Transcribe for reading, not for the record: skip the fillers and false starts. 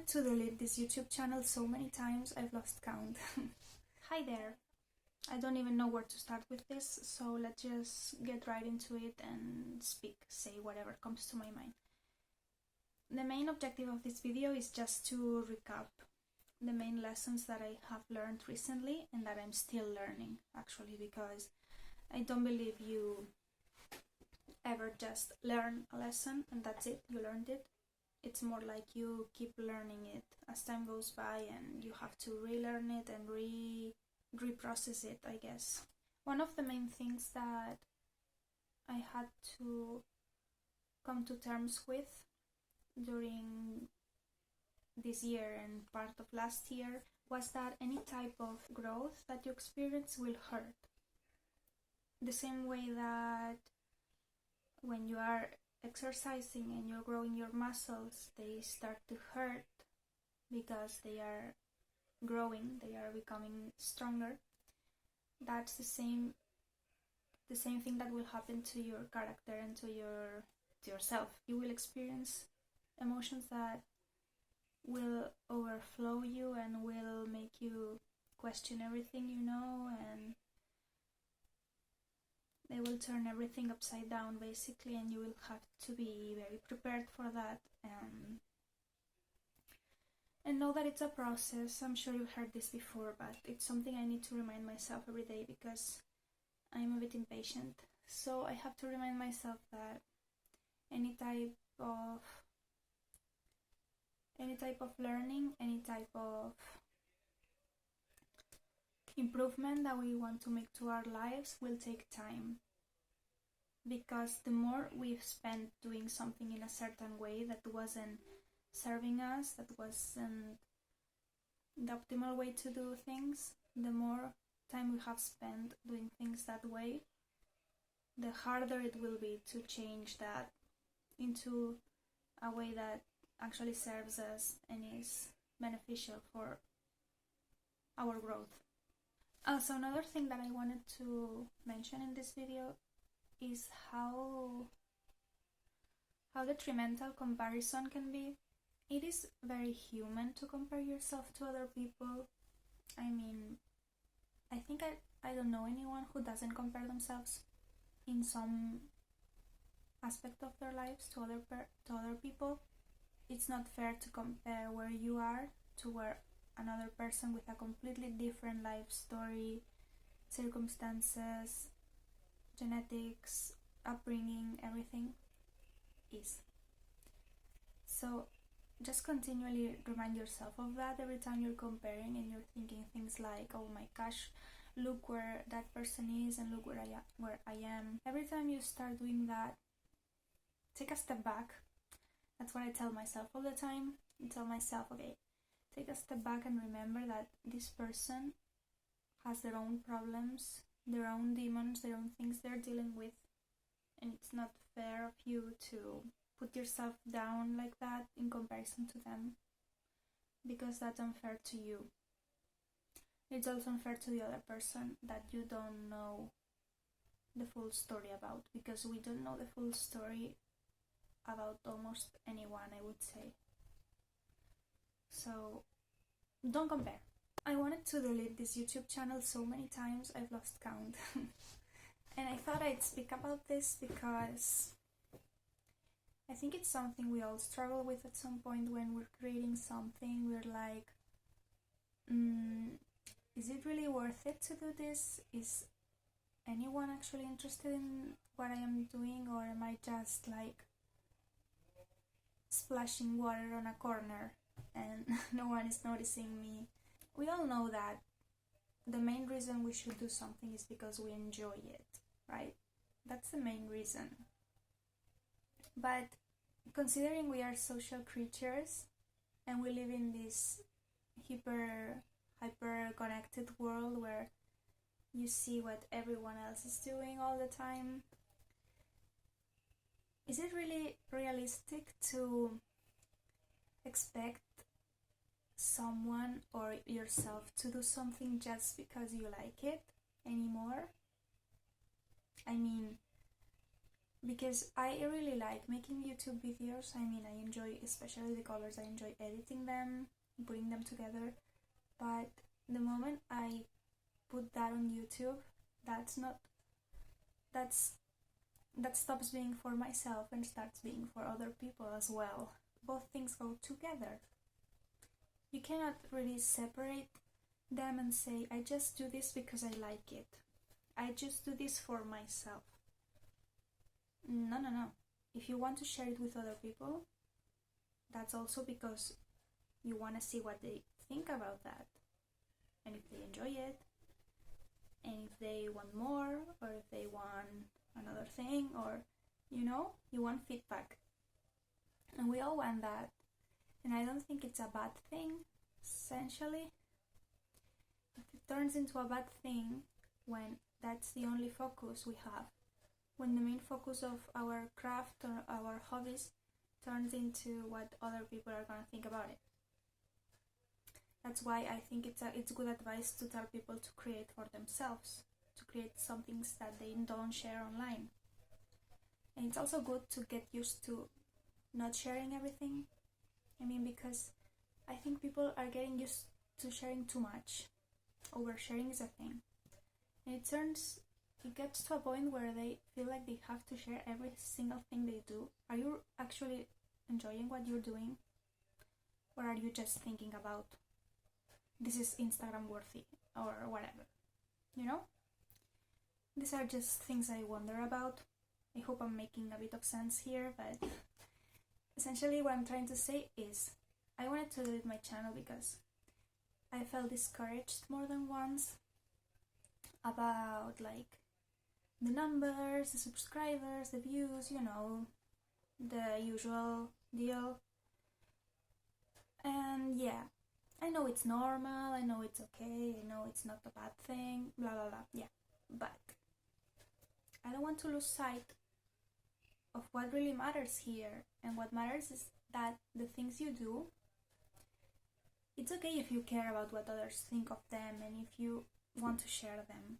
wanted to delete this YouTube channel so many times I've lost count. Hi there. I don't even know where to start with this, so let's just get right into it and say whatever comes to my mind. The main objective of this video is just to recap the main lessons that I have learned recently and that I'm still learning, actually, because I don't believe you ever just learn a lesson and that's it, you learned it. It's more like you keep learning it as time goes by and you have to relearn it and reprocess it, I guess. One of the main things that I had to come to terms with during this year and part of last year was that any type of growth that you experience will hurt. The same way that when you are exercising and you're growing your muscles, they start to hurt because they are growing, they are becoming stronger. That's the same thing that will happen to your character and to yourself. You will experience emotions that will overflow you and will make you question everything you know, and they will turn everything upside down basically, and you will have to be very prepared for that and know that it's a process. I'm sure you've heard this before, but it's something I need to remind myself every day because I'm a bit impatient. So I have to remind myself that any type of learning, any type of improvement that we want to make to our lives will take time, because the more we've spent doing something in a certain way that wasn't serving us, that wasn't the optimal way to do things, the more time we have spent doing things that way, the harder it will be to change that into a way that actually serves us and is beneficial for our growth. Also, another thing that I wanted to mention in this video is how detrimental comparison can be. It is very human to compare yourself to other people. I mean, I think I don't know anyone who doesn't compare themselves in some aspect of their lives to other people. It's not fair to compare where you are to where another person with a completely different life story, circumstances, genetics, upbringing, everything is. So just continually remind yourself of that every time you're comparing and you're thinking things like, oh my gosh, look where that person is and look where I am. Every time you start doing that, take a step back. That's what I tell myself all the time. I tell myself, okay, take a step back and remember that this person has their own problems, their own demons, their own things they're dealing with, and it's not fair of you to put yourself down like that in comparison to them, because that's unfair to you. It's also unfair to the other person that you don't know the full story about, because we don't know the full story about almost anyone, I would say. So don't compare. I wanted to delete this YouTube channel so many times I've lost count. And I thought I'd speak about this because I think it's something we all struggle with at some point when we're creating something. We're like, is it really worth it to do this? Is anyone actually interested in what I am doing, or am I just like splashing water on a corner and no one is noticing me? We all know that the main reason we should do something is because we enjoy it, right? That's the main reason. But considering we are social creatures and we live in this hyper connected world where you see what everyone else is doing all the time, is it really realistic to expect someone or yourself to do something just because you like it anymore? I mean, because I really like making YouTube videos. I mean, I enjoy especially the colors, I enjoy editing them, putting them together, but the moment I put that on YouTube, that's not, that stops being for myself and starts being for other people as well. Both things go together. You cannot really separate them and say, I just do this because I like it. I just do this for myself. No. If you want to share it with other people, that's also because you want to see what they think about that. And if they enjoy it, and if they want more, or if they want another thing, or, you want feedback. And we all want that. And I don't think it's a bad thing, essentially. It turns into a bad thing when that's the only focus we have. When the main focus of our craft or our hobbies turns into what other people are gonna think about it. That's why I think it's good advice to tell people to create for themselves, to create some things that they don't share online. And it's also good to get used to not sharing everything. I mean, because I think people are getting used to sharing too much. Oversharing is a thing. And it gets to a point where they feel like they have to share every single thing they do. Are you actually enjoying what you're doing? Or are you just thinking about, this is Instagram worthy, or whatever? These are just things I wonder about. I hope I'm making a bit of sense here, but essentially what I'm trying to say is, I wanted to delete my channel because I felt discouraged more than once about the numbers, the subscribers, the views, the usual deal. And yeah, I know it's normal, I know it's okay, I know it's not a bad thing, blah blah blah, yeah, but I don't want to lose sight of what really matters here. And what matters is that the things you do, it's okay if you care about what others think of them and if you want to share them.